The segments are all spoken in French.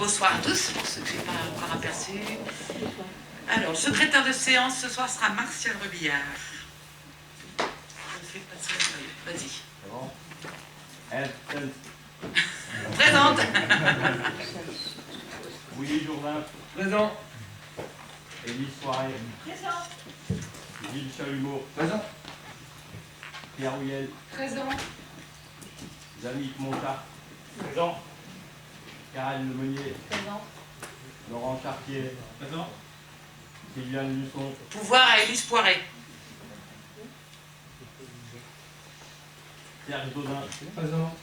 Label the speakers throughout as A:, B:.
A: Bonsoir à tous, pour ceux que je n'ai pas encore aperçus. Alors, le secrétaire de séance ce soir sera Martial Rebillard. Je fais passer la feuille. Vas-y. Présente.
B: Willy Jourdain.
C: Présent.
B: Élise Soirée.
D: Présent.
B: Gilles Chalumeau.
C: Présent.
B: Pierre Houillel.
D: Présent.
B: Jannick Monta.
C: Présent.
B: Karen Lemonnier.
D: Présent.
B: Laurent Chartier.
C: Présent.
B: Sylviane Lusson.
A: Pouvoir à Élise Poiret.
B: Serge Dodin.
C: Présent.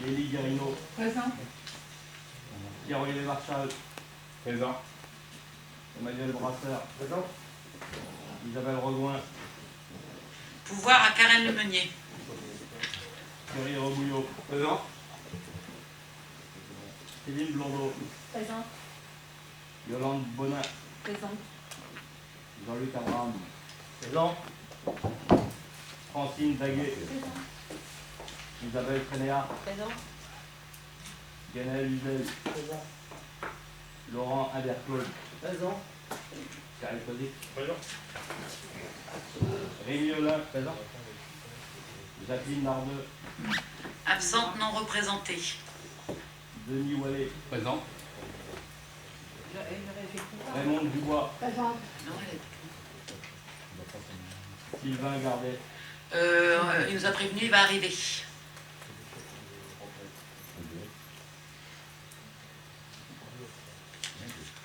B: Élie Guérino.
D: Présent.
B: Pierre-Olivier Marchal.
C: Présent.
B: Emmanuel Brasseur.
C: Présent.
B: Isabelle Redouin.
A: Pouvoir à Karen Lemonnier.
B: Thierry Rebouillot.
C: Présent.
B: Céline Blondeau.
D: Présent.
B: Yolande Bonin.
D: Présent.
B: Jean-Luc Abraham.
C: Présent.
B: Francine Daguet.
D: Présent.
B: Isabelle Trenéa.
D: Présent.
B: Ganaël Uzel.
C: Présent.
B: Laurent Aberclaude.
C: Présent.
B: Karel Kozik.
C: Présent.
B: Rémi Olin. Présent. Jacqueline Nardeux.
A: Absente non représentée.
B: Denis Wallet.
C: Présent.
B: Raymond Dubois.
D: Présent.
A: Non, elle
B: Sylvain Gardet.
A: il nous a prévenu, il va arriver.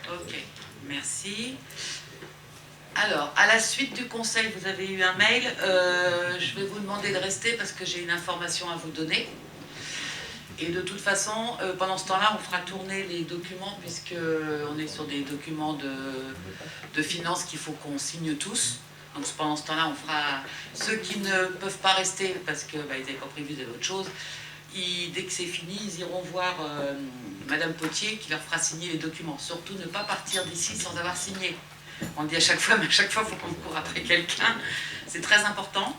A: Ok, merci. Alors, à la suite du conseil, vous avez eu un mail. Je vais vous demander de rester parce que j'ai une information à vous donner. Et de toute façon, pendant ce temps-là, on fera tourner les documents puisqu'on est sur des documents de finances qu'il faut qu'on signe tous. Donc pendant ce temps-là, on fera... Ceux qui ne peuvent pas rester parce qu'ils n'avaient pas prévu d'autre chose, dès que c'est fini, ils iront voir Madame Potier qui leur fera signer les documents. Surtout ne pas partir d'ici sans avoir signé. On le dit à chaque fois, mais à chaque fois, il faut qu'on court après quelqu'un. C'est très important.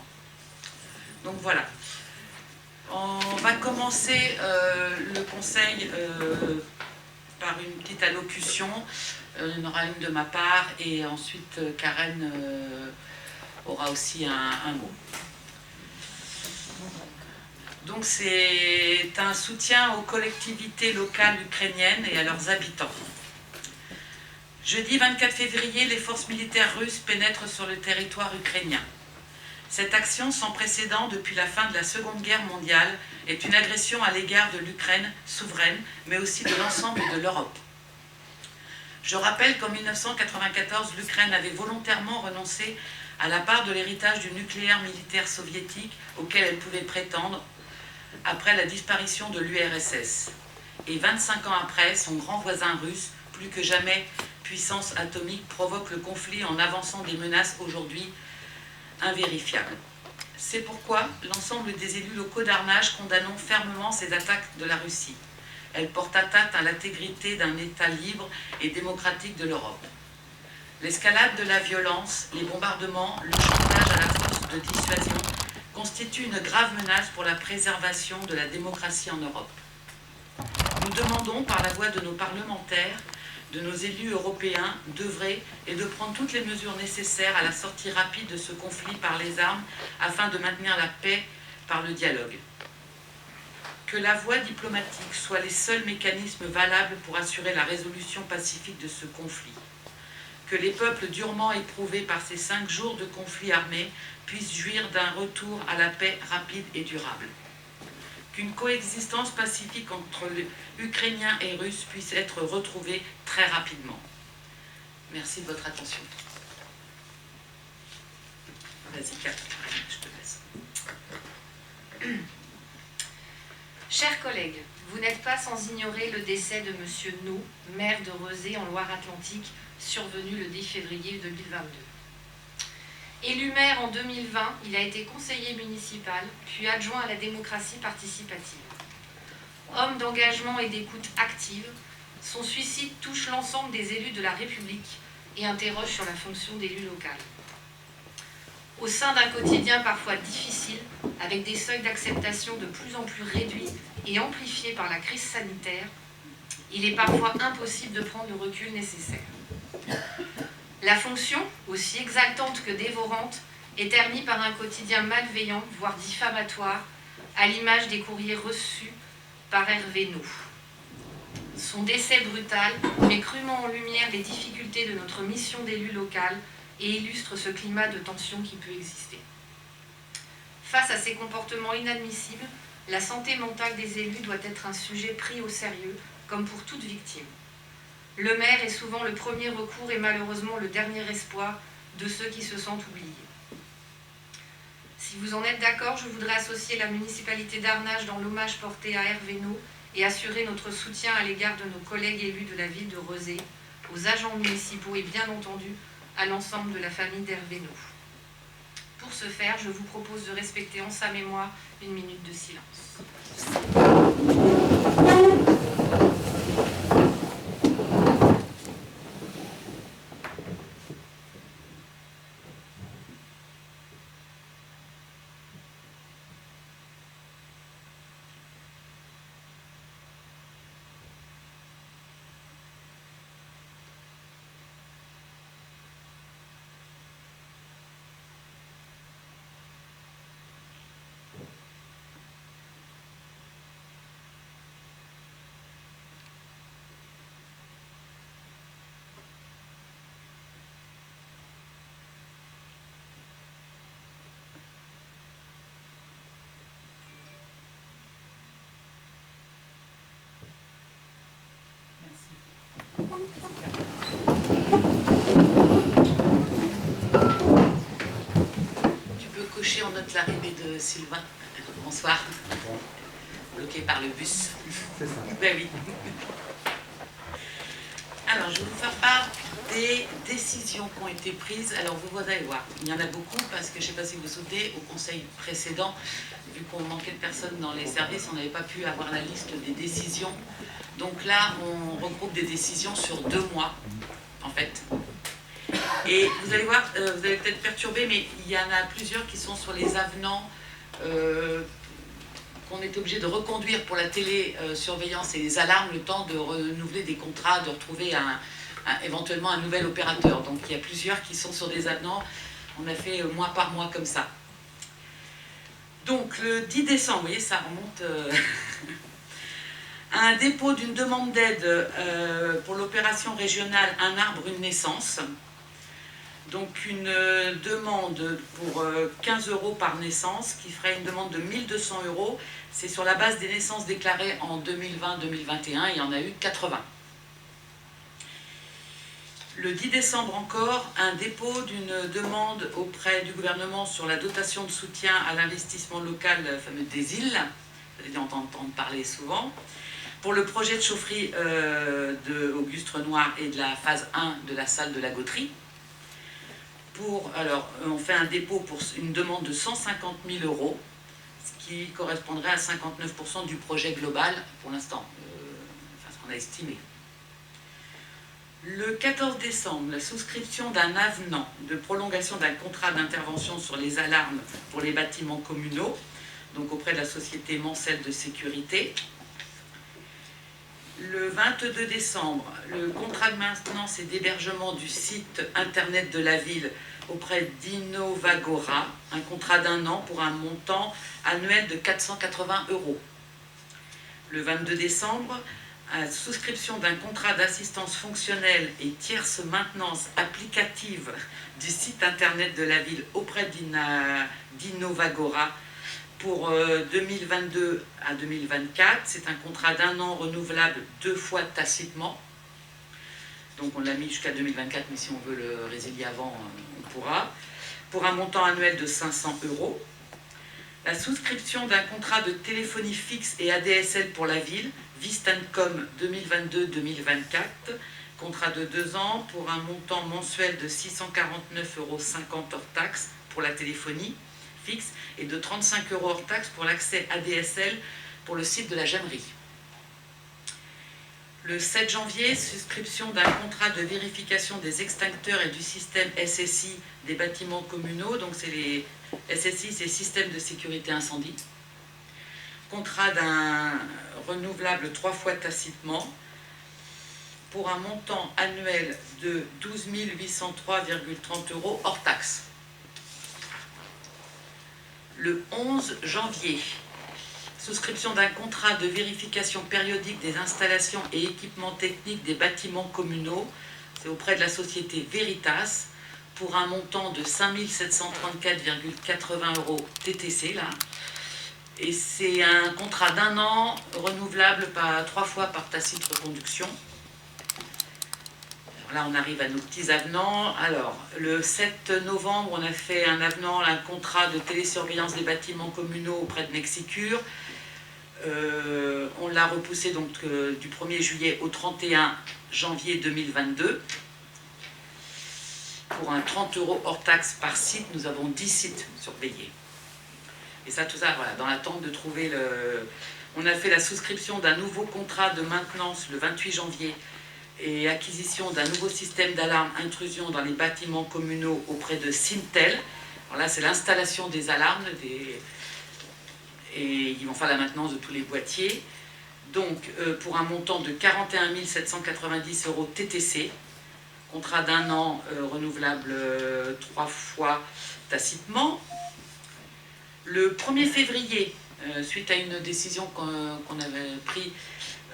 A: Donc voilà. On va commencer le conseil par une petite allocution. Il y en aura une de ma part et ensuite Karen aura aussi un mot. Donc c'est un soutien aux collectivités locales ukrainiennes et à leurs habitants. Jeudi 24 février, les forces militaires russes pénètrent sur le territoire ukrainien. Cette action sans précédent depuis la fin de la Seconde Guerre mondiale est une agression à l'égard de l'Ukraine souveraine, mais aussi de l'ensemble de l'Europe. Je rappelle qu'en 1994, l'Ukraine avait volontairement renoncé à la part de l'héritage du nucléaire militaire soviétique auquel elle pouvait prétendre après la disparition de l'URSS. Et 25 ans après, son grand voisin russe, plus que jamais puissance atomique, provoque le conflit en avançant des menaces aujourd'hui invérifiables. C'est pourquoi l'ensemble des élus locaux d'Arnage condamnons fermement ces attaques de la Russie. Elles portent atteinte à l'intégrité d'un État libre et démocratique de l'Europe. L'escalade de la violence, les bombardements, le chantage à la force de dissuasion constituent une grave menace pour la préservation de la démocratie en Europe. Nous demandons par la voix de nos parlementaires, de nos élus européens, d'œuvrer et de prendre toutes les mesures nécessaires à la sortie rapide de ce conflit par les armes afin de maintenir la paix par le dialogue. Que la voie diplomatique soit les seuls mécanismes valables pour assurer la résolution pacifique de ce conflit. Que les peuples durement éprouvés par ces 5 jours de conflit armé puissent jouir d'un retour à la paix rapide et durable. Qu'une coexistence pacifique entre Ukrainiens et Russes puisse être retrouvée très rapidement. Merci de votre attention. Vas-y, Catherine, je te laisse.
E: Chers collègues, vous n'êtes pas sans ignorer le décès de M. No, maire de Rezé en Loire-Atlantique, survenu le 10 février 2022. Élu maire en 2020, il a été conseiller municipal, puis adjoint à la démocratie participative. Homme d'engagement et d'écoute active, son suicide touche l'ensemble des élus de la République et interroge sur la fonction d'élu local. Au sein d'un quotidien parfois difficile, avec des seuils d'acceptation de plus en plus réduits et amplifiés par la crise sanitaire, il est parfois impossible de prendre le recul nécessaire. La fonction, aussi exaltante que dévorante, est ternie par un quotidien malveillant, voire diffamatoire, à l'image des courriers reçus par Hervé Nou. Son décès brutal met crûment en lumière les difficultés de notre mission d'élu local et illustre ce climat de tension qui peut exister. Face à ces comportements inadmissibles, la santé mentale des élus doit être un sujet pris au sérieux, comme pour toute victime. Le maire est souvent le premier recours et malheureusement le dernier espoir de ceux qui se sentent oubliés. Si vous en êtes d'accord, je voudrais associer la municipalité d'Arnage dans l'hommage porté à Hervé Nou et assurer notre soutien à l'égard de nos collègues élus de la ville de Rezé, aux agents municipaux et bien entendu à l'ensemble de la famille d'Hervé Nou. Pour ce faire, je vous propose de respecter en sa mémoire une minute de silence.
A: Tu peux cocher en note l'arrivée de Sylvain. Bonsoir. Bloqué par le bus.
C: C'est ça.
A: Ben oui. Alors, je vais vous faire part des décisions qui ont été prises. Alors, vous allez voir, il y en a beaucoup parce que je ne sais pas si vous vous souvenez, au conseil précédent, vu qu'on manquait de personnes dans les services, on n'avait pas pu avoir la liste des décisions. Donc là, on regroupe des décisions sur 2 mois, en fait. Et vous allez voir, vous allez peut-être perturber, mais il y en a plusieurs qui sont sur les avenants qu'on est obligé de reconduire pour la télésurveillance et les alarmes, le temps de renouveler des contrats, de retrouver éventuellement un nouvel opérateur. Donc il y a plusieurs qui sont sur des avenants. On a fait mois par mois comme ça. Donc le 10 décembre, vous voyez, ça remonte... un dépôt d'une demande d'aide pour l'opération régionale Un arbre, une naissance. Donc une demande pour 15 € par naissance, qui ferait une demande de 1 200 €. C'est sur la base des naissances déclarées en 2020-2021, il y en a eu 80. Le 10 décembre encore, un dépôt d'une demande auprès du gouvernement sur la dotation de soutien à l'investissement local, la fameuse des îles, vous allez entendre parler souvent, pour le projet de chaufferie de Auguste Renoir et de la phase 1 de la salle de la Gautrie. Alors, on fait un dépôt pour une demande de 150 000 €, ce qui correspondrait à 59% du projet global pour l'instant, enfin ce qu'on a estimé. Le 14 décembre, la souscription d'un avenant de prolongation d'un contrat d'intervention sur les alarmes pour les bâtiments communaux, donc auprès de la société Mancel de sécurité. Le 22 décembre, le contrat de maintenance et d'hébergement du site internet de la ville auprès d'Innovagora, un contrat d'1 an pour un montant annuel de 480 €. Le 22 décembre, la souscription d'un contrat d'assistance fonctionnelle et tierce maintenance applicative du site internet de la ville auprès d'Innovagora pour 2022 à 2024. C'est un contrat d'1 an renouvelable 2 fois tacitement. Donc on l'a mis jusqu'à 2024, mais si on veut le résilier avant, on pourra. Pour un montant annuel de 500 €. La souscription d'un contrat de téléphonie fixe et ADSL pour la ville, Vistancom 2022-2024, contrat de 2 ans pour un montant mensuel de 649,50 € hors taxe pour la téléphonie fixe et de 35 € hors taxe pour l'accès ADSL pour le site de la Gemmerie. Le 7 janvier, souscription d'un contrat de vérification des extincteurs et du système SSI des bâtiments communaux. Donc c'est les SSI, c'est Système de sécurité incendie. Contrat d'un renouvelable 3 fois tacitement. pour un montant annuel de 12 803,30 € hors taxe. Le 11 janvier, souscription d'un contrat de vérification périodique des installations et équipements techniques des bâtiments communaux. C'est auprès de la société Veritas pour un montant de 5 734,80 € TTC. Là. Et c'est un contrat d'1 an, renouvelable 3 fois par tacite reconduction. Là, on arrive à nos petits avenants. Alors, le 7 novembre, on a fait un avenant, un contrat de télésurveillance des bâtiments communaux auprès de Nexicure. On l'a repoussé donc du 1er juillet au 31 janvier 2022. Pour un 30 € hors taxe par site, nous avons 10 sites surveillés. Et ça, tout ça, voilà, dans l'attente de trouver le... On a fait la souscription d'un nouveau contrat de maintenance le 28 janvier et acquisition d'un nouveau système d'alarme intrusion dans les bâtiments communaux auprès de Syntel. Alors là, c'est l'installation des alarmes et ils vont faire la maintenance de tous les boîtiers. Donc, pour un montant de 41 790 € TTC, contrat d'1 an renouvelable 3 fois tacitement. Le 1er février, suite à une décision qu'on avait prise,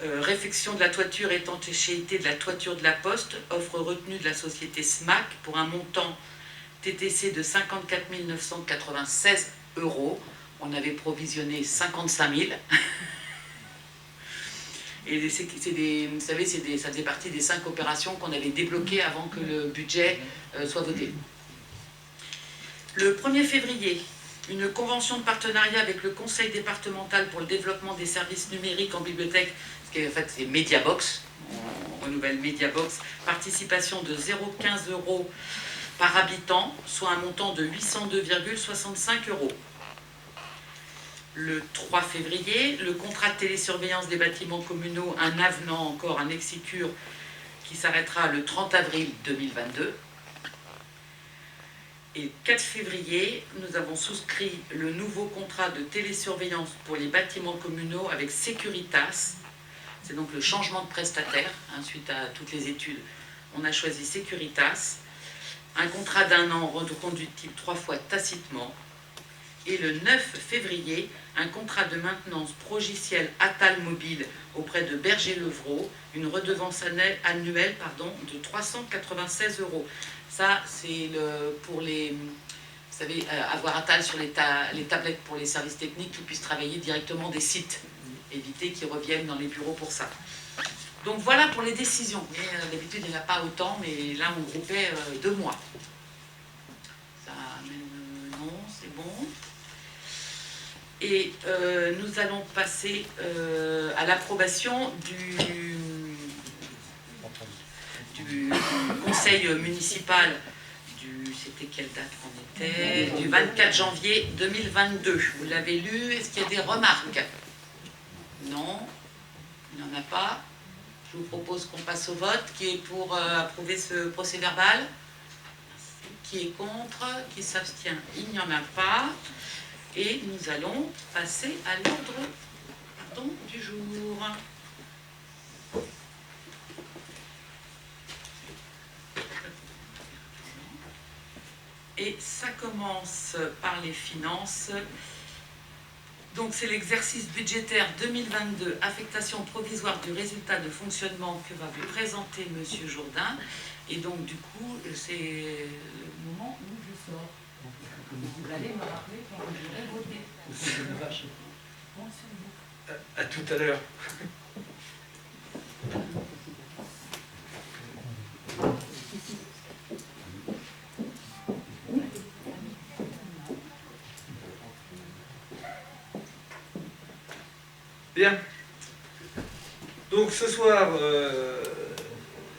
A: réfection de la toiture et étanchéité de la toiture de la Poste, offre retenue de la société SMAC pour un montant TTC de 54 996 €. On avait provisionné 55 000. Et vous savez, ça faisait partie des 5 opérations qu'on avait débloquées avant que le budget soit voté. Le 1er février, une convention de partenariat avec le Conseil départemental pour le développement des services numériques en bibliothèque, ce qui est en fait c'est Mediabox, on renouvelle Mediabox, participation de 0,15 € par habitant, soit un montant de 802,65 €. Le 3 février, le contrat de télésurveillance des bâtiments communaux, un avenant encore, un Nexicure, qui s'arrêtera le 30 avril 2022. Et 4 février, nous avons souscrit le nouveau contrat de télésurveillance pour les bâtiments communaux avec Securitas. C'est donc le changement de prestataire, suite à toutes les études. On a choisi Securitas. Un contrat d'1 an reconductible 3 fois tacitement. Et le 9 février, un contrat de maintenance progiciel Atal Mobile auprès de Berger-Levrault, une redevance annuelle de 396 €. Ça, c'est pour les... Vous savez, avoir Atal sur les tablettes pour les services techniques qui puissent travailler directement des sites. Éviter qu'ils reviennent dans les bureaux pour ça. Donc voilà pour les décisions. D'habitude, il n'y en a pas autant, mais là, on groupait 2 mois. Ça amène... non, c'est bon. Et nous allons passer à l'approbation du conseil municipal c'était quelle date qu'on était? Du 24 janvier 2022. Vous l'avez lu, est-ce qu'il y a des remarques? Non, il n'y en a pas. Je vous propose qu'on passe au vote. Qui est pour approuver ce procès-verbal? Qui est contre? Qui s'abstient? Il n'y en a pas. Et nous allons passer à l'ordre du jour. Et ça commence par les finances. Donc c'est l'exercice budgétaire 2022, affectation provisoire du résultat de fonctionnement que va vous présenter M. Jourdain. Et donc du coup, c'est le moment où je sors. Vous allez me rappeler quand je vais voter.
B: À tout à l'heure. Bien. Donc ce soir,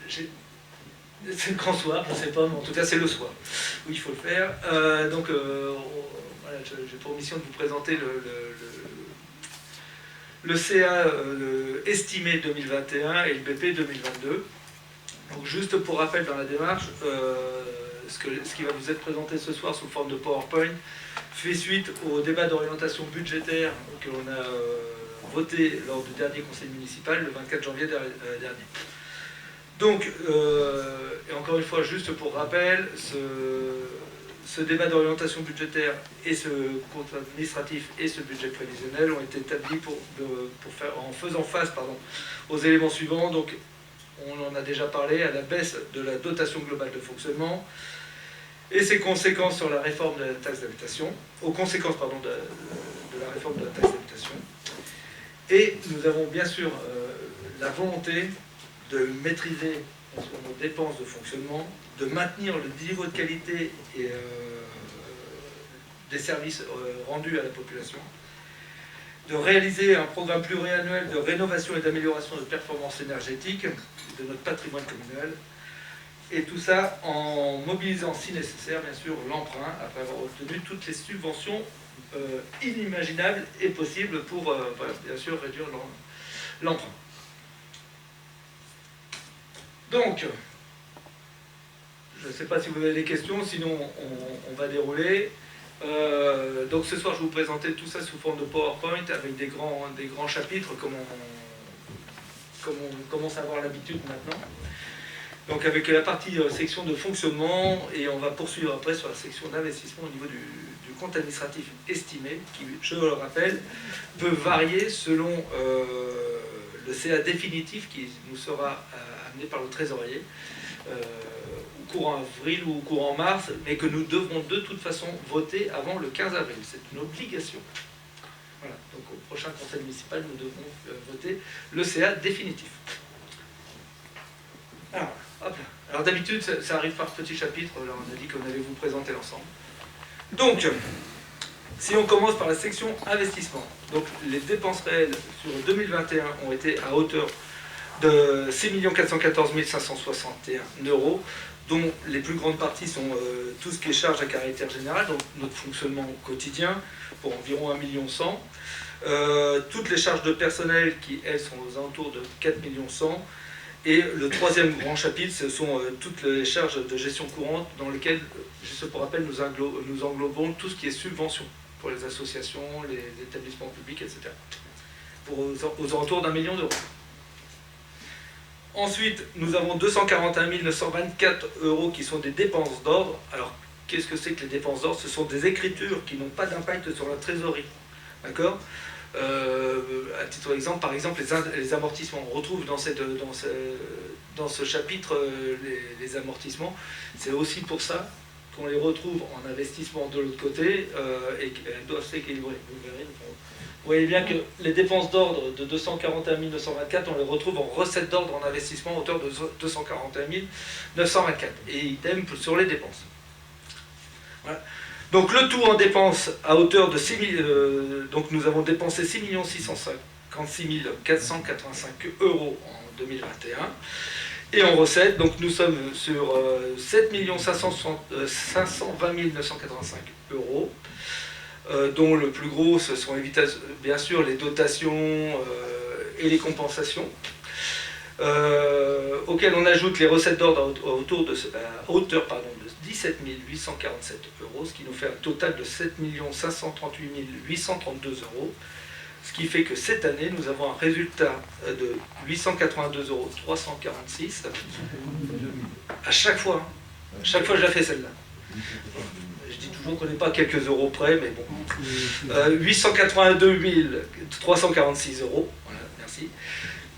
B: c'est le grand soir, je ne sais pas, mais en tout cas c'est le soir où il faut le faire. Voilà, j'ai pour mission de vous présenter le CA estimé 2021 et le BP 2022. Donc juste pour rappel dans la démarche, ce qui va vous être présenté ce soir sous forme de PowerPoint fait suite au débat d'orientation budgétaire que l'on a voté lors du dernier conseil municipal le 24 janvier dernier. Donc, et encore une fois, juste pour rappel, ce débat d'orientation budgétaire et ce compte administratif et ce budget prévisionnel ont été établis en faisant face aux éléments suivants. Donc, on en a déjà parlé, à la baisse de la dotation globale de fonctionnement et ses conséquences sur la réforme de la taxe d'habitation, aux conséquences de la réforme de la taxe d'habitation. Et nous avons bien sûr la volonté de maîtriser nos dépenses de fonctionnement, de maintenir le niveau de qualité et, des services rendus à la population, de réaliser un programme pluriannuel de rénovation et d'amélioration de performance énergétique de notre patrimoine communal, et tout ça en mobilisant, si nécessaire, bien sûr, l'emprunt, après avoir obtenu toutes les subventions inimaginables et possibles pour, bien sûr, réduire l'emprunt. Donc, je ne sais pas si vous avez des questions, sinon on va dérouler. Donc ce soir, je vais vous présenter tout ça sous forme de PowerPoint avec des grands chapitres, comme on commence à avoir l'habitude maintenant. Donc avec la partie section de fonctionnement, et on va poursuivre après sur la section d'investissement au niveau du compte administratif estimé, qui, je le rappelle, peut varier selon le CA définitif qui nous sera amené par le trésorier au courant avril ou au courant mars, mais que nous devrons de toute façon voter avant le 15 avril. C'est une obligation. Voilà. Donc au prochain conseil municipal, nous devrons voter le CA définitif. Alors d'habitude, ça arrive par petits chapitres. Là, on a dit qu'on allait vous présenter l'ensemble. Donc, si on commence par la section investissement, donc les dépenses réelles sur 2021 ont été à hauteur de 6 414 561 €, dont les plus grandes parties sont tout ce qui est charges à caractère général, donc notre fonctionnement quotidien, pour environ 1 100 000, toutes les charges de personnel qui, elles, sont aux alentours de 4 100 000, et le troisième grand chapitre, ce sont toutes les charges de gestion courante, dans lesquelles, juste pour rappel, nous englobons tout ce qui est subvention pour les associations, les établissements publics, etc. Aux alentours d'1 million d'euros. Ensuite, nous avons 241 924 € qui sont des dépenses d'ordre. Alors, qu'est-ce que c'est que les dépenses d'ordre? Ce sont des écritures qui n'ont pas d'impact sur la trésorerie. D'accord? À titre d'exemple, par exemple, les amortissements. On retrouve dans ce chapitre les amortissements. C'est aussi pour ça qu'on les retrouve en investissement de l'autre côté et qu'elles doivent s'équilibrer. Vous voyez bien que les dépenses d'ordre de 241 924, on les retrouve en recettes d'ordre en investissement à hauteur de 241 924. Et idem sur les dépenses. Voilà. Donc le tout en dépenses à hauteur de 6 000, donc nous avons dépensé 6 656 485 € en 2021. Et en recettes, donc nous sommes sur 7 520 985 €, dont le plus gros, ce sont bien sûr les dotations et les compensations, auxquelles on ajoute les recettes d'ordre à hauteur de 17 847 €, ce qui nous fait un total de 7 538 832 €, ce qui fait que cette année, nous avons un résultat de 882 346 €. À chaque fois je la fais celle-là. Je dis toujours qu'on n'est pas à quelques euros près, mais bon. 882 346 €, voilà, merci,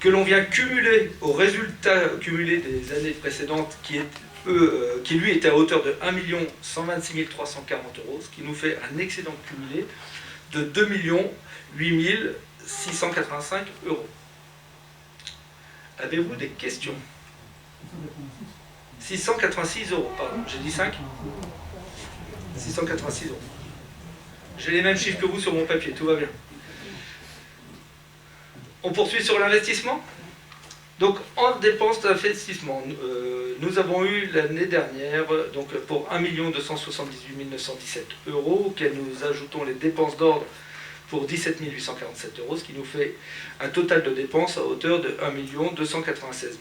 B: que l'on vient cumuler au résultat cumulé des années précédentes, qui lui était à hauteur de 1 126 340 €, ce qui nous fait un excédent cumulé de 2 8 685 €. Avez-vous des questions? 686 €, pardon, j'ai dit 5? 686 €. J'ai les mêmes chiffres que vous sur mon papier, tout va bien. On poursuit sur l'investissement. Donc en dépenses d'investissement, nous avons eu l'année dernière, donc pour 1 278 917 €, auxquels nous ajoutons les dépenses d'ordre pour 17 847 €, ce qui nous fait un total de dépenses à hauteur de 1 296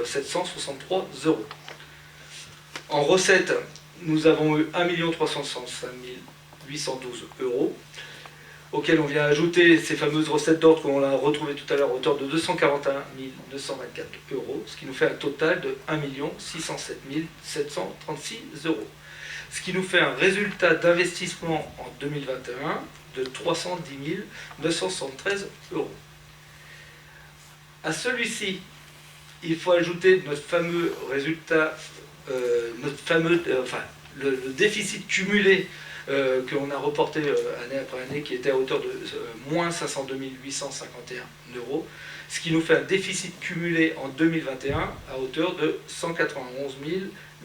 B: 763 €. En recettes, nous avons eu 1 365 812 €, auquel on vient ajouter ces fameuses recettes d'ordre qu'on a retrouvées tout à l'heure à hauteur de 241 924 euros, ce qui nous fait un total de 1 607 736 euros. Ce qui nous fait un résultat d'investissement en 2021 de 310 973 euros. À celui-ci, il faut ajouter notre fameux résultat, le déficit cumulé qu'on a reporté année après année, qui était à hauteur de moins 502 851 euros, ce qui nous fait un déficit cumulé en 2021 à hauteur de 191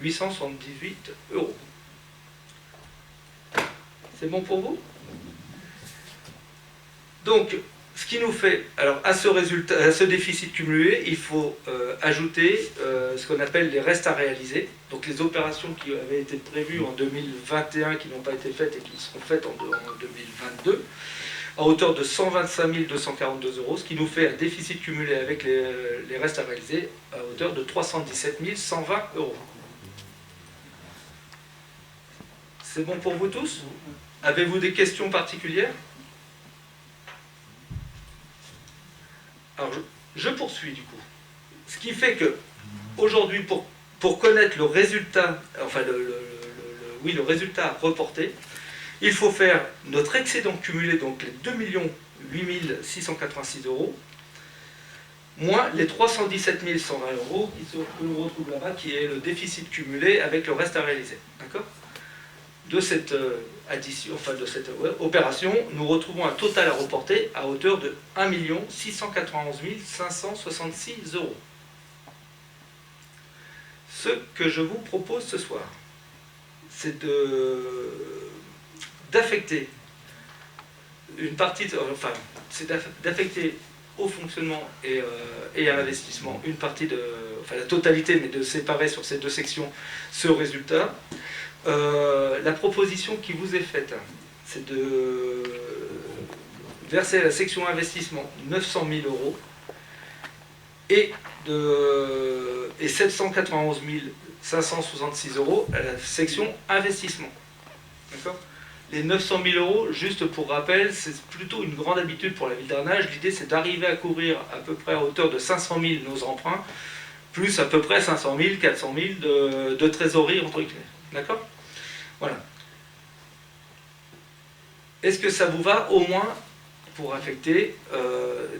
B: 878 euros. C'est bon pour vous? Donc, ce qui nous fait, alors à ce déficit cumulé, il faut ajouter ce qu'on appelle les restes à réaliser, donc les opérations qui avaient été prévues en 2021, qui n'ont pas été faites et qui seront faites en 2022, à hauteur de 125 242 euros, ce qui nous fait un déficit cumulé avec les restes à réaliser à hauteur de 317 120 euros. C'est bon pour vous tous? Avez-vous des questions particulières? Alors, je poursuis du coup. Ce qui fait que, aujourd'hui, pour connaître le résultat, enfin le résultat à reporter, il faut faire notre excédent cumulé, donc les 2 8 686 euros, moins les 317 120 euros que l'on retrouve là-bas, qui est le déficit cumulé avec le reste à réaliser. D'accord? De cette addition, enfin de cette opération, nous retrouvons un total à reporter à hauteur de 1 691 566 euros. Ce que je vous propose ce soir, c'est d'affecter une partie, d'affecter au fonctionnement et à l'investissement une partie la totalité, mais de séparer sur ces deux sections ce résultat. La proposition qui vous est faite, c'est de verser à la section investissement 900 000 euros et 791 566 euros à la section investissement. D'accord ? Les 900 000 euros, juste pour rappel, c'est plutôt une grande habitude pour la ville d'Arnage. L'idée, c'est d'arriver à couvrir à peu près à hauteur de 500 000 nos emprunts, plus à peu près 500 000, 400 000 de trésorerie, entre guillemets. D'accord ? Voilà. Est-ce que ça vous va au moins pour affecter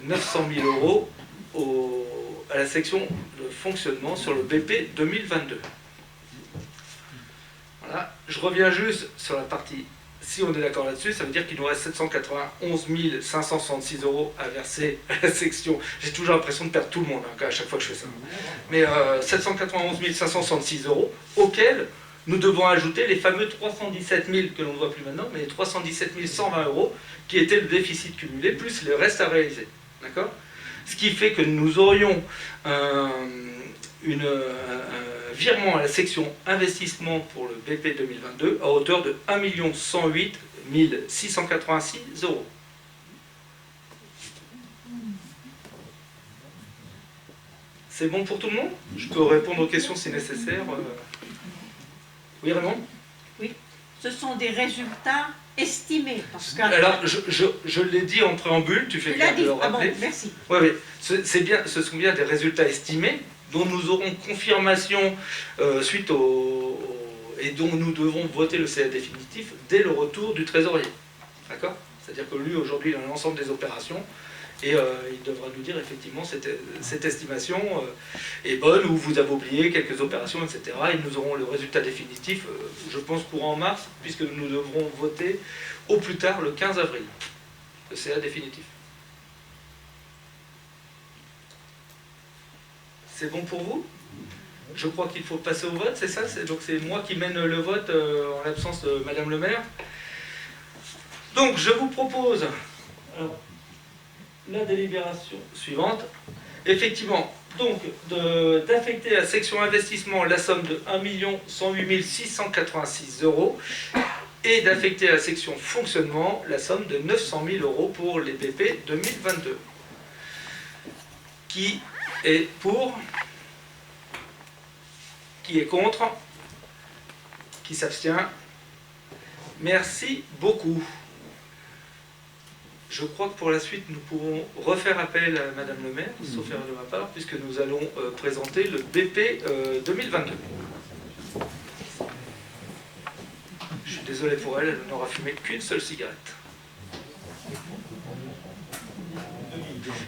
B: 900 000 euros à la section de fonctionnement sur le BP 2022? Voilà. Je reviens juste sur la partie, si on est d'accord là-dessus, ça veut dire qu'il nous reste 791 566 euros à verser à la section. J'ai toujours l'impression de perdre tout le monde à chaque fois que je fais ça. Mais 791 566 euros auxquels nous devons ajouter les fameux 317 000 que l'on ne voit plus maintenant, mais les 317 120 euros qui étaient le déficit cumulé, plus le reste à réaliser. D'accord ? Ce qui fait que nous aurions un virement à la section investissement pour le BP 2022 à hauteur de 1 108 686 euros. C'est bon pour tout le monde? Je peux répondre aux questions si nécessaire. Oui, Raymond?
D: Oui, ce sont des résultats estimés. Parce que...
B: Alors, je l'ai dit en préambule, tu fais bien de le rappeler.
D: Ah bon, merci.
B: Oui, oui. Ce sont bien des résultats estimés dont nous aurons confirmation suite et dont nous devrons voter le CA définitif dès le retour du trésorier. D'accord? C'est-à-dire que lui, aujourd'hui, il a l'ensemble des opérations. Et il devra nous dire effectivement cette estimation est bonne ou vous avez oublié quelques opérations, etc. Et nous aurons le résultat définitif, je pense, courant mars, puisque nous devrons voter au plus tard le 15 avril, le CA définitif. C'est bon pour vous? Je crois qu'il faut passer au vote, c'est ça? Donc c'est moi qui mène le vote en l'absence de Madame le maire. Donc je vous propose... Alors, la délibération suivante, effectivement, donc d'affecter à la section investissement la somme de 1 108 686 euros et d'affecter à la section fonctionnement la somme de 900 000 euros pour les BP 2022. Qui est pour? Qui est contre? Qui s'abstient? Merci beaucoup. je crois que pour la suite, nous pourrons refaire appel à Madame le maire, sauf erreur de ma part, puisque nous allons présenter le BP 2022. Je suis désolé pour elle, elle n'aura fumé qu'une seule cigarette.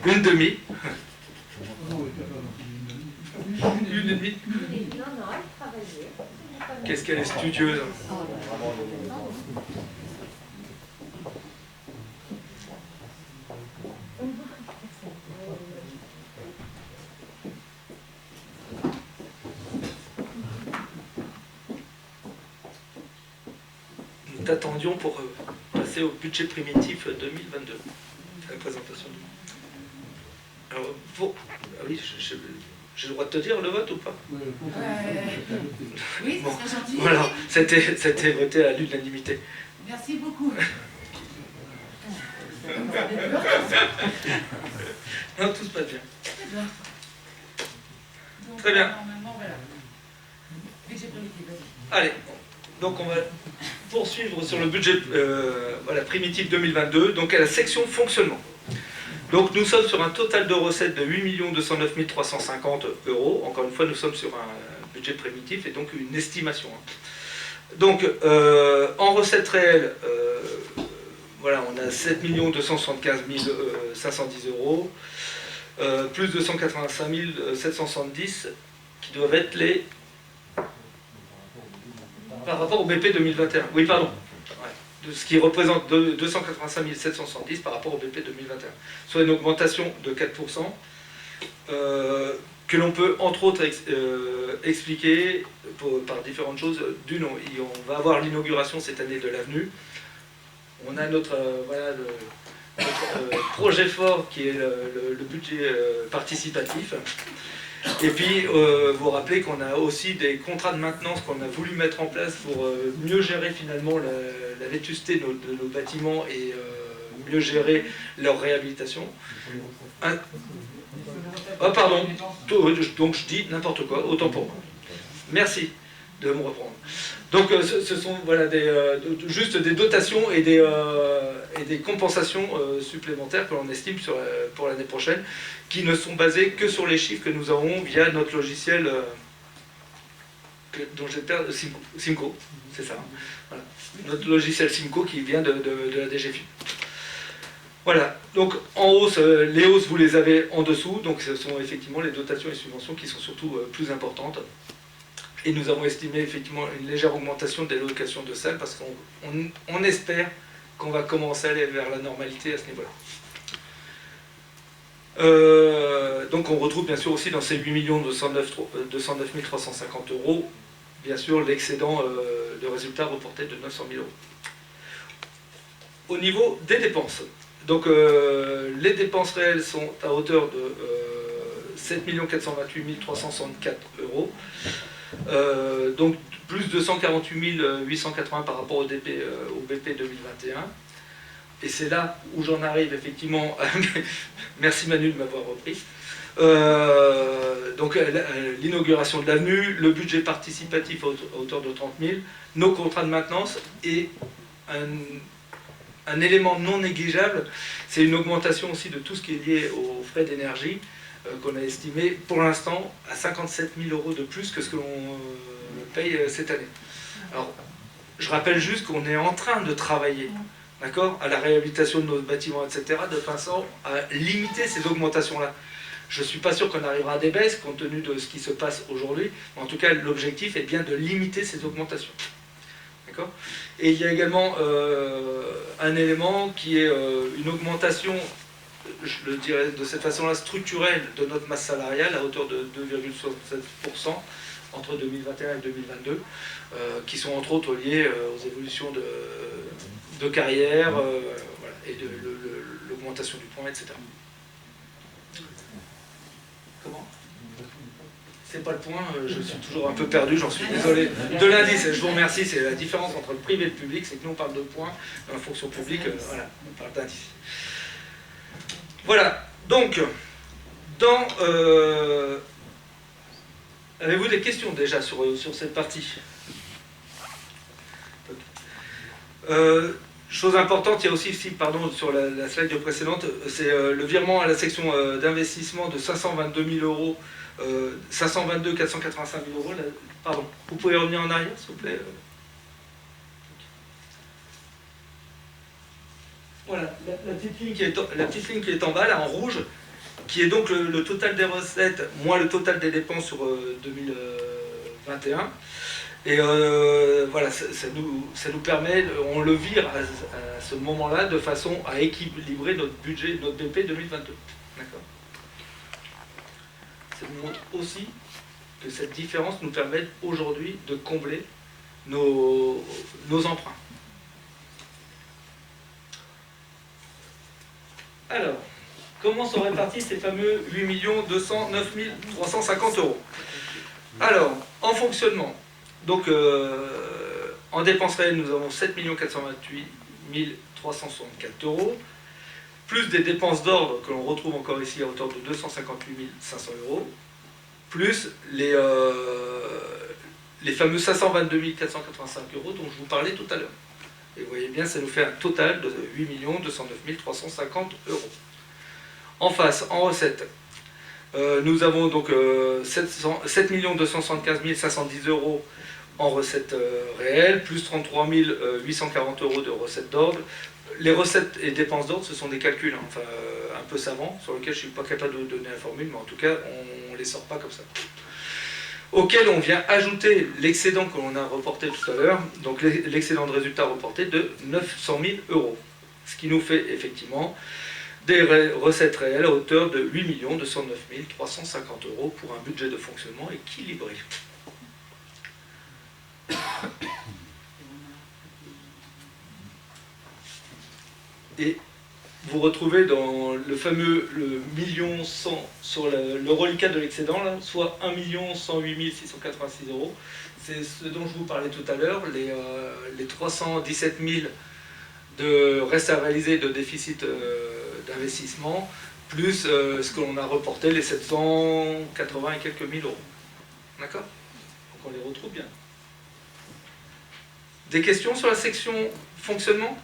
B: Une demi. Une et demie. Qu'est-ce qu'elle est studieuse. Nous t'attendions pour passer au budget primitif 2022. La présentation du... Alors, ah oui, j'ai le droit de te dire le vote ou pas?
F: Oui,
B: Bon,
F: ça serait gentil.
B: voilà, c'était voté à l'unanimité.
F: Merci beaucoup.
B: Non, tout se passe bien.
F: Très bien. Donc,
B: Très bien.
F: Normalement, voilà. Budget primitif, vas-y.
B: Allez, donc on va poursuivre sur le budget voilà, primitif 2022, donc à la section fonctionnement. Donc nous sommes sur un total de recettes de 8 209 350 €. Encore une fois, nous sommes sur un budget primitif et donc une estimation. Donc en recettes réelles, voilà, on a 7 275 510 €, plus 285 770 qui doivent être les... Par rapport au BP 2021. Oui, pardon. Ouais. Ce qui représente 285 770 par rapport au BP 2021. Soit une augmentation de 4%, que l'on peut entre autres expliquer par différentes choses. D'une, on va avoir l'inauguration cette année de l'avenue. On a notre, voilà, notre projet fort qui est le budget participatif. Et puis, vous rappelez qu'on a aussi des contrats de maintenance qu'on a voulu mettre en place pour mieux gérer finalement la vétusté de nos bâtiments et mieux gérer leur réhabilitation. Oh, pardon, donc je dis n'importe quoi, autant pour moi. Merci de me reprendre. Donc, ce sont voilà, juste des dotations et des compensations supplémentaires que l'on estime pour l'année prochaine, qui ne sont basées que sur les chiffres que nous avons via notre logiciel dont j'ai perdu, Simco, c'est ça. Voilà. Notre logiciel Simco qui vient de la DGFiP. Voilà, donc en hausse, les hausses vous les avez en dessous, donc ce sont effectivement les dotations et subventions qui sont surtout plus importantes. Et nous avons estimé effectivement une légère augmentation des locations de salles parce qu'on espère qu'on va commencer à aller vers la normalité à ce niveau-là. Donc on retrouve bien sûr aussi dans ces 8 209 350 €, bien sûr l'excédent de résultats reporté de 900 000 €. Au niveau des dépenses, donc les dépenses réelles sont à hauteur de 7 428 364 €. Donc plus 248 880 par rapport au BP 2021. Et c'est là où j'en arrive effectivement, merci Manu de m'avoir repris, donc l'inauguration de l'avenue, le budget participatif à hauteur de 30 000, nos contrats de maintenance et un élément non négligeable, c'est une augmentation aussi de tout ce qui est lié aux frais d'énergie, qu'on a estimé pour l'instant à 57 000 € de plus que ce que l'on paye cette année. Alors, je rappelle juste qu'on est en train de travailler, d'accord, à la réhabilitation de nos bâtiments, etc., de façon à limiter ces augmentations-là. Je ne suis pas sûr qu'on arrivera à des baisses compte tenu de ce qui se passe aujourd'hui, mais en tout cas, l'objectif est bien de limiter ces augmentations. D'accord ? Et il y a également un élément qui est une augmentation, je le dirais de cette façon-là, structurelle de notre masse salariale à hauteur de 2,67% entre 2021 et 2022, qui sont entre autres liées aux évolutions de carrière voilà, et de l'augmentation du point, etc. Comment ? C'est pas le point, je suis toujours un peu perdu, j'en suis désolé. De l'indice, je vous remercie, c'est la différence entre le privé et le public, c'est que nous on parle de points, dans la fonction publique, voilà, on parle d'indice. Voilà, donc, dans... avez-vous des questions déjà sur cette partie ? Chose importante, il y a aussi, pardon, sur la slide précédente, c'est le virement à la section d'investissement de 522 000 euros, 522 485 000 euros. Pardon, vous pouvez revenir en arrière, s'il vous plaît. Voilà, la petite ligne qui est en bas, là, en rouge, qui est donc le total des recettes, moins le total des dépenses sur 2021. Et voilà, ça nous permet, on le vire à ce moment-là de façon à équilibrer notre budget, notre BP 2022. D'accord ? Ça nous montre aussi que cette différence nous permet aujourd'hui de combler nos emprunts. Alors, comment sont répartis ces fameux 8 209 350 euros? Alors, en fonctionnement, donc en dépenses réelles, nous avons 7 428 364 euros, plus des dépenses d'ordre que l'on retrouve encore ici à hauteur de 258 500 euros, plus les fameux 522 485 euros dont je vous parlais tout à l'heure. Et vous voyez bien, ça nous fait un total de 8 209 350 euros. En face, en recettes, nous avons donc 7 275 510 euros en recettes réelles, plus 33 840 euros de recettes d'ordre. Les recettes et dépenses d'ordre, ce sont des calculs enfin, un peu savants, sur lesquels je ne suis pas capable de vous donner la formule, mais en tout cas, on ne les sort pas comme ça. Auquel on vient ajouter l'excédent que l'on a reporté tout à l'heure, donc l'excédent de résultat reporté de 900 000 euros. Ce qui nous fait effectivement des recettes réelles à hauteur de 8 209 350 euros pour un budget de fonctionnement équilibré. Et vous retrouvez dans le fameux le 1 100 sur le reliquat de l'excédent, soit 1 108 686 euros. C'est ce dont je vous parlais tout à l'heure, les 317 000 de reste à réaliser de déficit d'investissement, plus ce que l'on a reporté, les 780 et quelques mille euros. D'accord? Donc on les retrouve bien. Des questions sur la section fonctionnement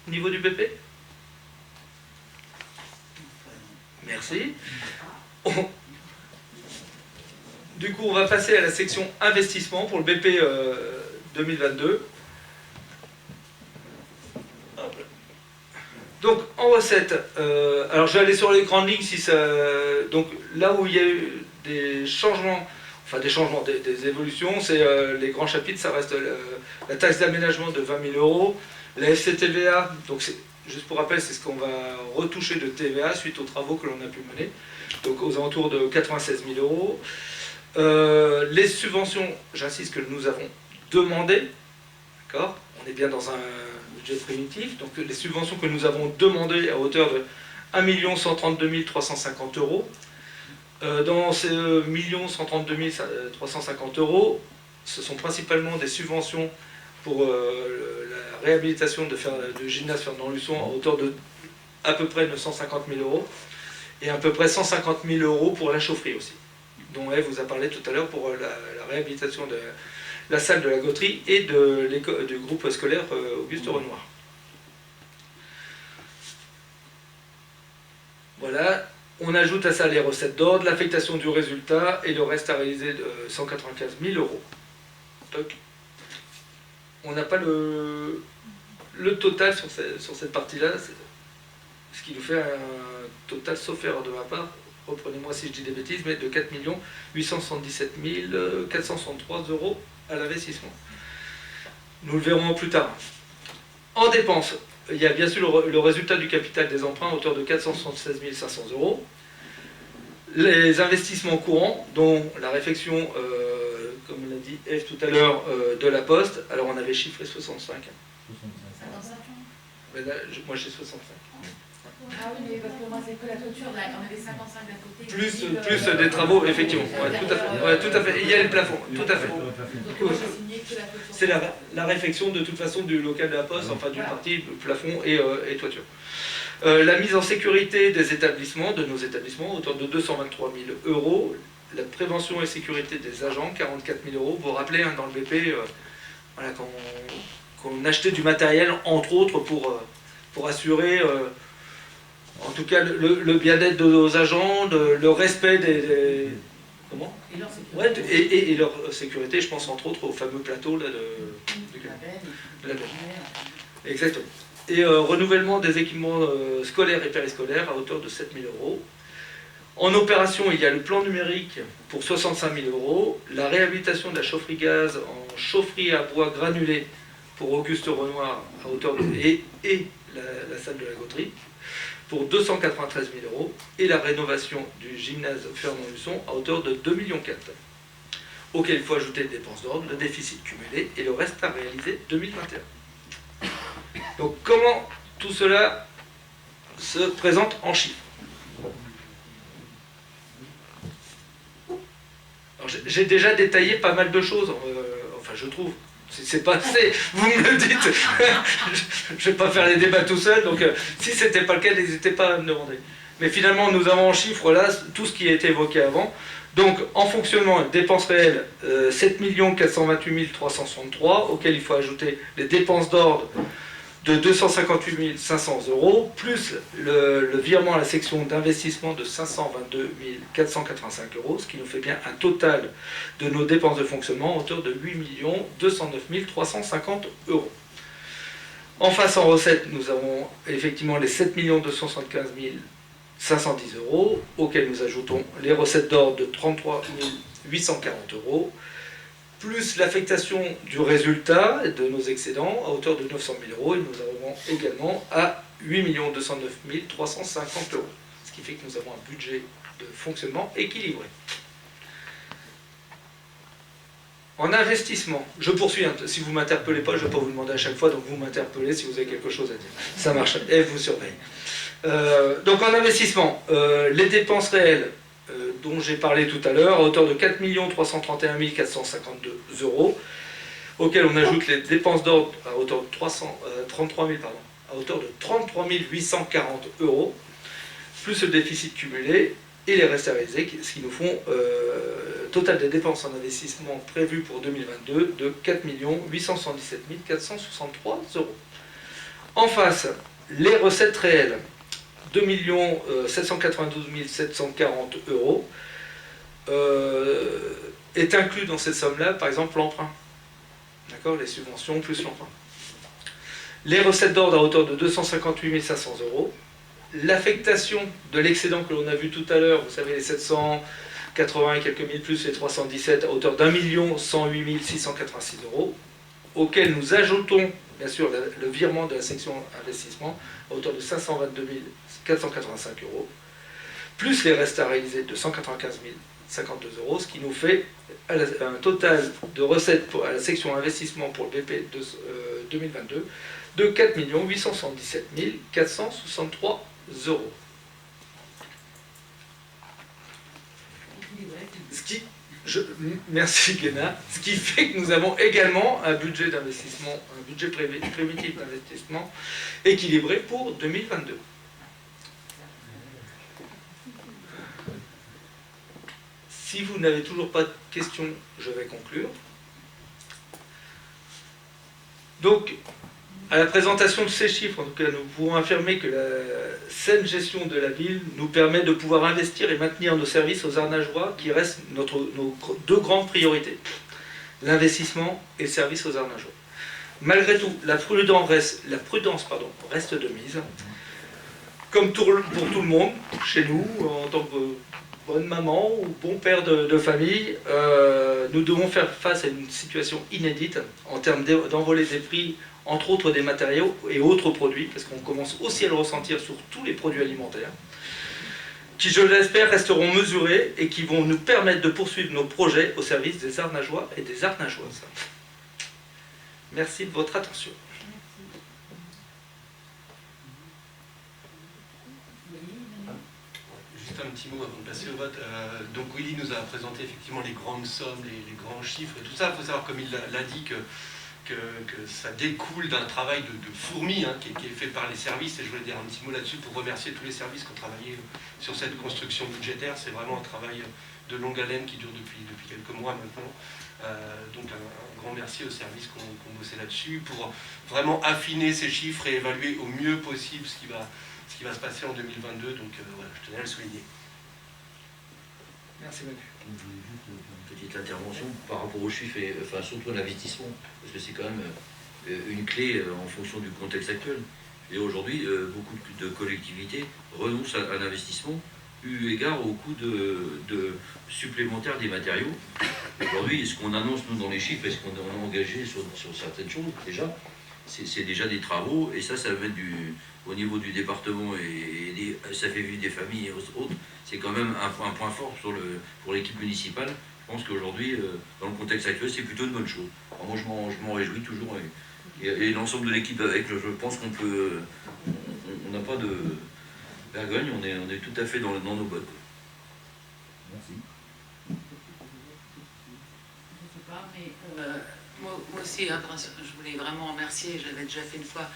B: au niveau du BP? Merci. Du coup, on va passer à la section investissement pour le BP 2022. Donc, en recette, alors je vais aller sur les grandes lignes. Donc, là où il y a eu des changements, des évolutions, c'est les grands chapitres, ça reste la taxe d'aménagement de 20 000 euros, la FCTVA, donc juste pour rappel, c'est ce qu'on va retoucher de TVA suite aux travaux que l'on a pu mener, donc aux alentours de 96 000 euros. Les subventions, j'insiste que nous avons demandé, d'accord, on est bien dans un budget primitif, donc les subventions que nous avons demandées à hauteur de 1 132 350 euros. Dans ces 1 132 350 euros, ce sont principalement des subventions pour la réhabilitation de gymnase Fernand Luçon à hauteur de à peu près 950 000 euros et à peu près 150 000 euros pour la chaufferie aussi, dont Ève vous a parlé tout à l'heure pour la réhabilitation de la salle de la Gautry et du groupe scolaire Auguste Renoir. Voilà, on ajoute à ça les recettes d'ordre, l'affectation du résultat et le reste à réaliser de 195 000 euros. Donc, on n'a pas le total sur cette partie-là, ce qui nous fait un total, sauf erreur de ma part, reprenez-moi si je dis des bêtises, mais de 4 877 463 euros à l'investissement. Nous le verrons plus tard. En dépenses, il y a bien sûr le résultat du capital des emprunts à hauteur de 476 500 euros. Les investissements courants, dont la réfection, comme l'a dit Ève tout à l'heure, de la Poste. Alors on avait chiffré 65. Mais là, moi j'ai 65.
F: Ah oui, mais parce que moi c'est que la clôture, là, on avait 55 d'un côté.
B: Plus des travaux, effectivement. Ouais, tout à fait. Ouais, tout à fait. Il y a le plafond, tout à fait. C'est la réfection de toute façon du local de la Poste, enfin du parti, plafond et toiture. La mise en sécurité des établissements, de nos établissements, autour de 223 000 euros. La prévention et sécurité des agents, 44 000 euros. Vous vous rappelez, hein, dans le BP, voilà, quand qu'on achetait du matériel, entre autres, pour assurer, en tout cas, le bien-être de nos agents, le respect des comment
F: Et leur
B: ouais,
F: sécurité.
B: et leur sécurité, je pense entre autres au fameux plateau là, de la Belle. Exactement. Et renouvellement des équipements scolaires et périscolaires à hauteur de 7 000 €. En opération, il y a le plan numérique pour 65 000 €, la réhabilitation de la chaufferie gaz en chaufferie à bois granulé pour Auguste Renoir à hauteur de, et la salle de la Gautrerie pour 293 000 €, et la rénovation du gymnase Fernand Husson à hauteur de 2,4 millions €, auquel il faut ajouter les dépenses d'ordre, le déficit cumulé et le reste à réaliser 2021. Donc comment tout cela se présente en chiffres? J'ai déjà détaillé pas mal de choses, enfin je trouve. C'est pas assez, vous me le dites. Je vais pas faire les débats tout seul, donc si c'était pas le cas, n'hésitez pas à me demander. Mais finalement, nous avons en chiffres là tout ce qui a été évoqué avant. Donc en fonctionnement, dépenses réelles, 7 428 363, auxquelles il faut ajouter les dépenses d'ordre de 258 500 €, plus le virement à la section d'investissement de 522 485 €, ce qui nous fait bien un total de nos dépenses de fonctionnement à hauteur de 8 209 350 €. En face en recettes, nous avons effectivement les 7 275 510 €, auxquels nous ajoutons les recettes d'ordre de 33 840 €, plus l'affectation du résultat de nos excédents à hauteur de 900 000 €, et nous arrivons également à 8 209 350 €, ce qui fait que nous avons un budget de fonctionnement équilibré. En investissement, je poursuis, hein, si vous ne m'interpellez pas, je ne vais pas vous demander à chaque fois, donc vous m'interpellez si vous avez quelque chose à dire. Ça marche, et vous surveille. Donc en investissement, les dépenses réelles dont j'ai parlé tout à l'heure, à hauteur de 4 331 452 €, auxquels on ajoute les dépenses d'ordre à hauteur de 33 840 €, plus le déficit cumulé et les restes à réaliser, ce qui nous font total des dépenses en investissement prévues pour 2022 de 4 877 463 €. En face, les recettes réelles, 2 792 740 €, est inclus dans cette somme-là, par exemple, l'emprunt. D'accord, les subventions plus l'emprunt. Les recettes d'ordre à hauteur de 258 500 €. L'affectation de l'excédent que l'on a vu tout à l'heure, vous savez, les 780 et quelques mille plus les 317 à hauteur d'1 108 686 €, auquel nous ajoutons, bien sûr, le virement de la section investissement à hauteur de 522 485 €, plus les restes à réaliser de 195 052 €, ce qui nous fait un total de recettes à la section investissement pour le BP 2022 de 4 877 463 €. Merci Guéna. Ce qui fait que nous avons également un budget d'investissement, un budget prévisible d'investissement équilibré pour 2022. Si vous n'avez toujours pas de questions, je vais conclure. Donc, à la présentation de ces chiffres, en tout cas, nous pouvons affirmer que la saine gestion de la ville nous permet de pouvoir investir et maintenir nos services aux Arnageois, qui restent nos deux grandes priorités, l'investissement et le service aux Arnageois. Malgré tout, la prudence reste de mise. Comme pour tout le monde, chez nous, en tant que bonne maman ou bon père de famille, nous devons faire face à une situation inédite en termes d'envolée des prix, entre autres des matériaux et autres produits, parce qu'on commence aussi à le ressentir sur tous les produits alimentaires, qui, je l'espère, resteront mesurés et qui vont nous permettre de poursuivre nos projets au service des Arnageois et des Arnageoises. Merci de votre attention.
G: Juste un petit mot avant de passer au vote. Donc Willy nous a présenté effectivement les grandes sommes, les grands chiffres et tout ça. Il faut savoir, comme il l'a dit, que ça découle d'un travail de fourmi, hein, qui est fait par les services. Et je voulais dire un petit mot là-dessus pour remercier tous les services qui ont travaillé sur cette construction budgétaire. C'est vraiment un travail de longue haleine qui dure depuis quelques mois maintenant. Donc un grand merci aux services qui ont bossé là-dessus pour vraiment affiner ces chiffres et évaluer au mieux possible ce qui va se passer en 2022. Donc voilà, je tenais à le souligner.
B: Merci Manu.
H: Juste une petite intervention par rapport aux chiffres et enfin surtout à l'investissement, parce que c'est quand même une clé en fonction du contexte actuel. Et aujourd'hui, beaucoup de collectivités renoncent à l'investissement eu égard au coût de supplémentaire des matériaux. Aujourd'hui, ce qu'on annonce nous dans les chiffres et ce qu'on a engagé sur certaines choses déjà, c'est déjà des travaux et ça va être au niveau du département et ça fait vivre des familles et autres. C'est quand même un point fort pour l'équipe municipale. Je pense qu'aujourd'hui, dans le contexte actuel, c'est plutôt une bonne chose. Alors moi, je m'en réjouis toujours et l'ensemble de l'équipe avec. Je pense qu'on peut, on n'a pas de vergogne, on est tout à fait dans nos bottes. Merci.
A: Je sais pas, mais moi aussi, hein, je voulais vraiment remercier, je l'avais déjà fait une fois,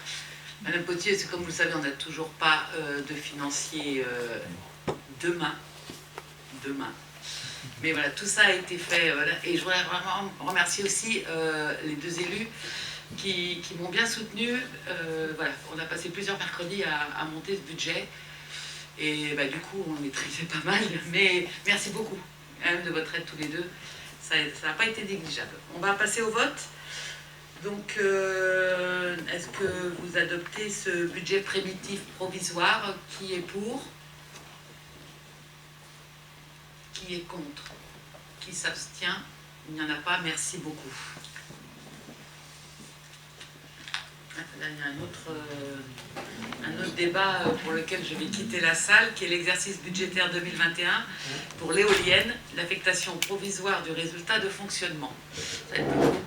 A: Madame Potier, c'est comme vous le savez, on n'a toujours pas de financier demain. Mais voilà, tout ça a été fait. Voilà. Et je voudrais vraiment remercier aussi les deux élus qui m'ont bien soutenu. Voilà, on a passé plusieurs mercredis à monter ce budget. Et bah, du coup, on maîtrisait pas mal. Mais merci beaucoup quand même de votre aide tous les deux. Ça n'a pas été négligeable. On va passer au vote. Donc, est-ce que vous adoptez ce budget primitif provisoire? Qui est pour? Qui est contre? Qui s'abstient? Il n'y en a pas. Merci beaucoup. Là, il y a un autre débat pour lequel je vais quitter la salle, qui est l'exercice budgétaire 2021 pour l'éolienne, l'affectation provisoire du résultat de fonctionnement. Ça va être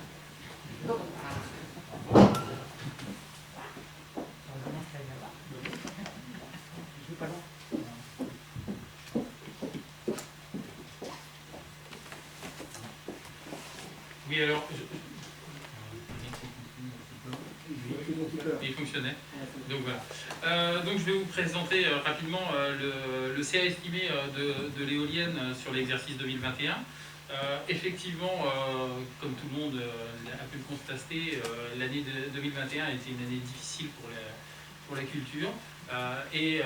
C: Oui, alors, il fonctionnait. Donc voilà. Donc je vais vous présenter rapidement le CA estimé de l'éolienne sur l'exercice 2021. Effectivement, comme tout le monde a pu le constater, l'année 2021 a été une année difficile pour la culture et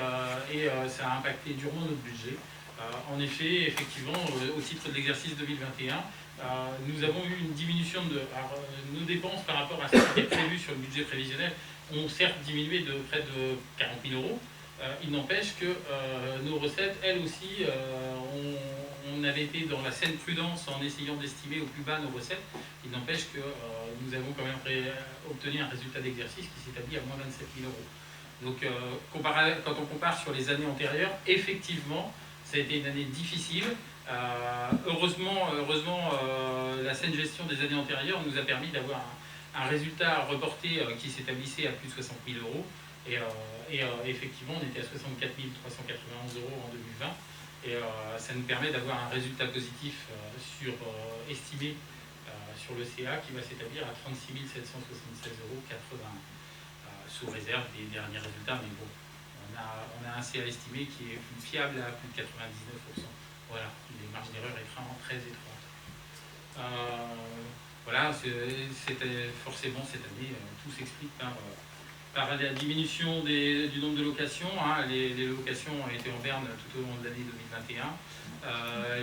C: ça a impacté durement notre budget. En effet, effectivement, au titre de l'exercice 2021, nous avons eu une diminution de nos dépenses par rapport à ce qui était prévu sur le budget prévisionnel, ont certes diminué de près de 40 000 €. Il n'empêche que nos recettes, elles aussi, on avait été dans la saine prudence en essayant d'estimer au plus bas nos recettes. Il n'empêche que nous avons quand même obtenu un résultat d'exercice qui s'établit à moins 27 000 €. Donc, quand on compare sur les années antérieures, effectivement, ça a été une année difficile. Heureusement, la saine gestion des années antérieures nous a permis d'avoir un résultat reporté qui s'établissait à plus de 60 000 €. Et effectivement, on était à 64 391 € en 2020. Et ça nous permet d'avoir un résultat positif estimé sur le CA qui va s'établir à 36 776,80 € sous réserve des derniers résultats. Mais bon, on a un CA estimé qui est plus fiable à plus de 99%. Voilà, les marges d'erreur extrêmement très étroites. Voilà, c'était forcément cette année, tout s'explique par la diminution du nombre de locations. Hein. Les locations ont été en berne tout au long de l'année 2021.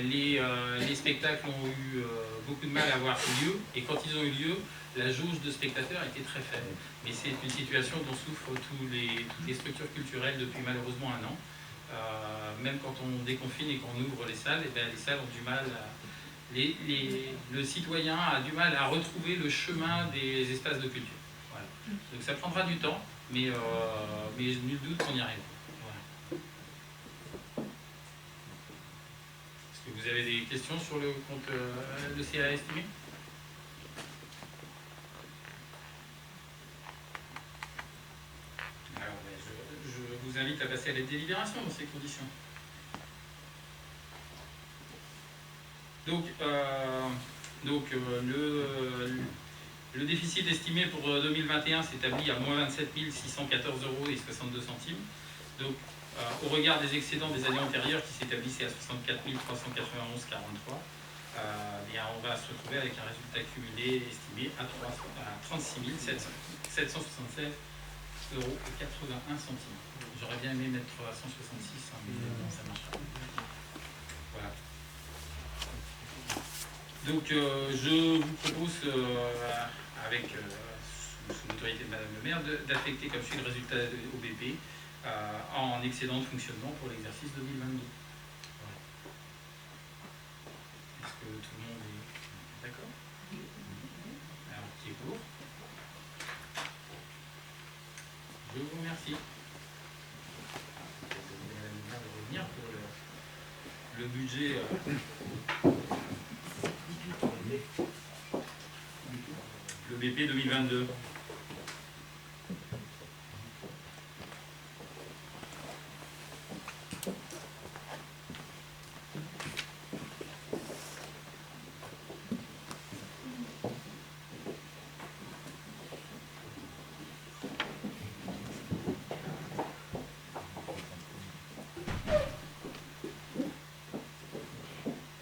C: Les spectacles ont eu beaucoup de mal à avoir lieu, et quand ils ont eu lieu, la jauge de spectateurs était très faible. Mais c'est une situation dont souffrent toutes les structures culturelles depuis malheureusement un an. Même quand on déconfine et qu'on ouvre les salles, les salles ont du mal le citoyen a du mal à retrouver le chemin des espaces de culture. Voilà. Donc ça prendra du temps, mais nul doute qu'on y arrive. Voilà. Est-ce que vous avez des questions sur le compte le CA estimé? Alors, je vous invite à passer à la délibération dans ces conditions. Donc, le déficit estimé pour 2021 s'établit à moins 27 614,62 €. Donc, au regard des excédents des années antérieures qui s'établissaient à 64 391,43, on va se retrouver avec un résultat cumulé estimé à 36 776,81 €. J'aurais bien aimé mettre 166, hein, mais bon, ça marche pas. Voilà. Donc je vous propose, sous l'autorité de Madame le maire, d'affecter comme suit le résultat au BP en excédent de fonctionnement pour l'exercice 2022. Voilà. Est-ce que tout le monde est d'accord? Alors, qui est pour? Je vous remercie. Je vais Madame le maire de revenir pour le budget. Le BP 2022.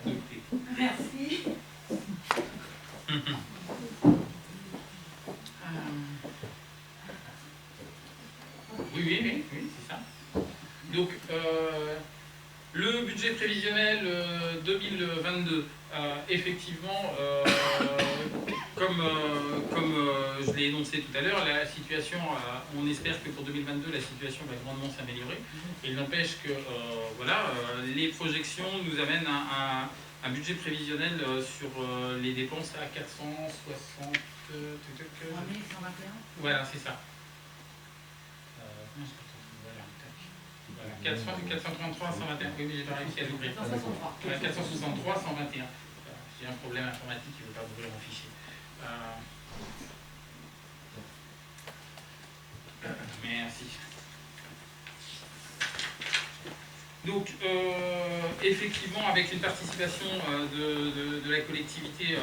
C: Adopté.
D: Merci. Oui, c'est ça.
C: Donc, le budget prévisionnel 2022, effectivement, comme je l'ai énoncé tout à l'heure, la situation, on espère que pour 2022, la situation va grandement s'améliorer. Il n'empêche que les projections nous amènent à un budget prévisionnel sur les dépenses à 460... Voilà, c'est ça. Voilà, 433, 121. Oui, mais j'ai pas réussi à l'ouvrir. 463, 121. J'ai un problème informatique qui ne veut pas ouvrir mon fichier. Merci. Donc, effectivement, avec une participation de la collectivité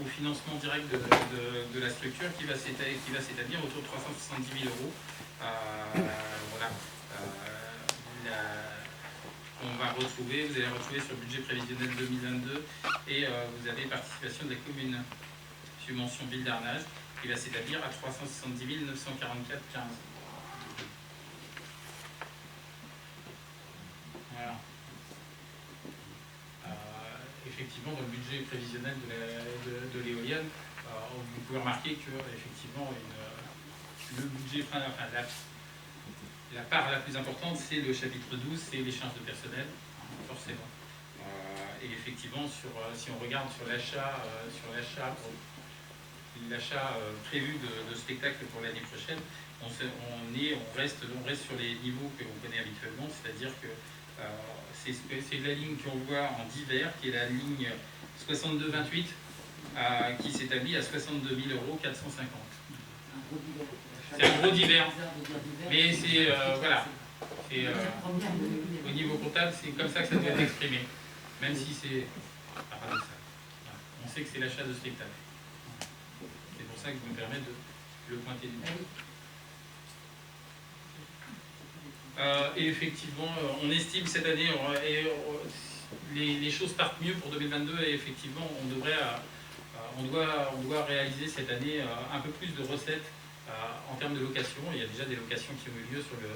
C: au financement direct de la structure qui va s'établir autour de 370 000 €. Voilà. Vous allez retrouver sur le budget prévisionnel 2022 et vous avez participation de la commune, subvention ville d'Arnage, qui va s'établir à 370 944,15. Voilà. Effectivement, dans le budget prévisionnel de l'éolienne, vous pouvez remarquer que effectivement, le budget, la part la plus importante, c'est le chapitre 12, c'est les charges de personnel, forcément. Et effectivement, si on regarde sur l'achat prévu de spectacles pour l'année prochaine, on reste sur les niveaux que l'on connaît habituellement, c'est-à-dire que c'est la ligne qu'on voit en divers, qui est la ligne 62-28, qui s'établit à 62 450 €. C'est un gros divers, mais c'est voilà. Au niveau comptable, c'est comme ça que ça doit être exprimé, même si c'est paradoxal. Voilà. On sait que c'est l'achat de spectacle. C'est pour ça que je me permets de le pointer du doigt. Et effectivement, on estime cette année, les choses partent mieux pour 2022 et effectivement, on doit réaliser cette année un peu plus de recettes en termes de location. Il y a déjà des locations qui ont eu lieu sur les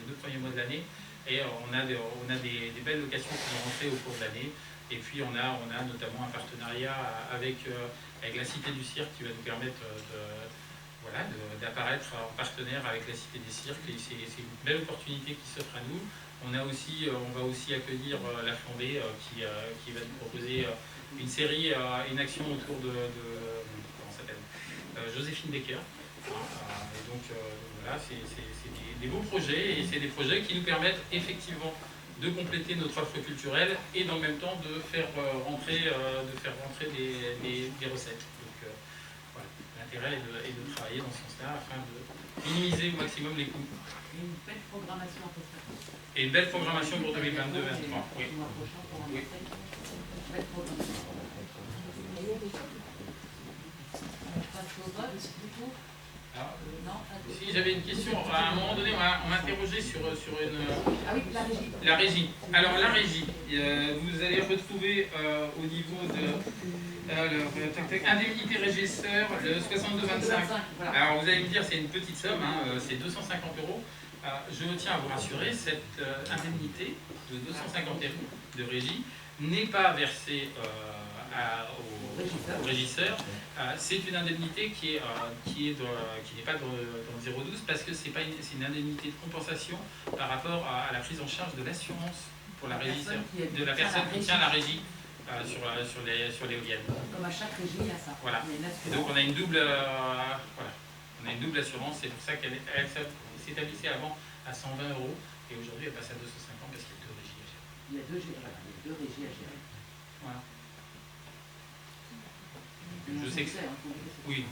C: 2 premiers mois de l'année et on a des belles locations qui vont rentrer au cours de l'année. Et puis on a notamment un partenariat avec la Cité du Cirque qui va nous permettre d'apparaître en partenaire avec la Cité des Cirques, et c'est une belle opportunité qui s'offre à nous. On va aussi accueillir la Flambée qui va nous proposer une série, une action autour de comment s'appelle, Joséphine Becker. Et donc voilà, c'est des beaux projets, et c'est des projets qui nous permettent effectivement de compléter notre offre culturelle et dans le même temps de faire rentrer des recettes. Donc voilà, l'intérêt est de travailler dans ce sens-là afin de minimiser au maximum les coûts.
F: Et une belle programmation à peu près.
C: Et une belle programmation pour 2022-2023. Oui.
F: Oui. Belle programmation. On passe au vote, du coup.
C: Alors,
F: Non.
C: si j'avais une question, à un moment donné, on m'a interrogé sur une,
F: Ah oui, la régie.
C: la régie. Alors la régie, vous allez retrouver au niveau de indemnité régisseur, le 62,25.
F: Voilà.
C: Alors vous allez me dire, c'est une petite somme, hein, c'est 250 euros. Je tiens à vous rassurer, cette indemnité de 250 euros de régie n'est pas versée au régisseur. C'est une indemnité qui n'est pas dans le 012 parce que c'est une indemnité de compensation par rapport à la prise en charge de l'assurance pour la régisseur, de la personne qui tient la régie sur l'éolienne.
F: Comme à chaque régie, il y a ça.
C: Voilà.
F: Il y a une
C: Et
F: assurance.
C: donc on a une double, on a une double assurance, c'est pour ça qu'elle s'établissait avant à 120 euros et aujourd'hui elle passe à 250 parce qu'il y a deux régies à gérer.
F: Il y a deux régies à gérer.
C: Voilà.
F: Et
C: Je
F: on
C: sais que
F: sait, hein, qu'on-
C: oui,